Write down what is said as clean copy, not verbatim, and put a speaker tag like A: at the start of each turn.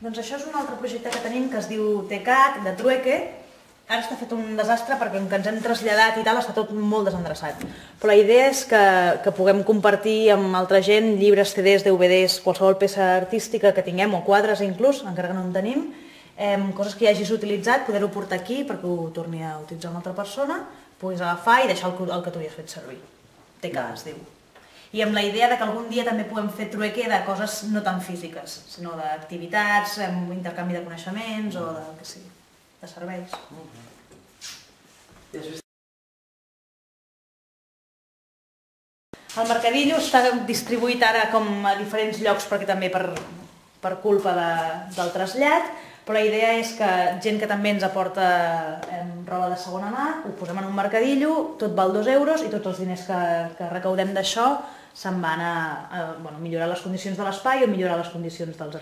A: Doncs això és un altre projecte que tenim que es diu TCAC, de trueque. Ara està fet un desastre perquè com que ens hem traslladat i tal està tot molt desendreçat. Però la idea és que puguem compartir amb altra gent llibres, CDs, DVDs, qualsevol peça artística que tinguem, o quadres inclús, encara que no en tenim, coses que ja hagis utilitzat, poder-ho portar aquí perquè ho torni a utilitzar una altra persona, puguis agafar i deixar el que tu hi has fet servir. TCAC es diu. I amb la idea que algun dia també puguem fer trueque de coses no tan físiques, sinó d'activitats, intercanvi de coneixements o de serveis. El Mercadillo està distribuït ara com a diferents llocs perquè també per culpa del trasllat, però la idea és que gent que també ens aporta roba de segona mà, ho posem en un mercadillo, tot val 2 euros i tots els diners que recaudem d'això se'n van a millorar les condicions de l'espai o millorar les condicions dels artistes.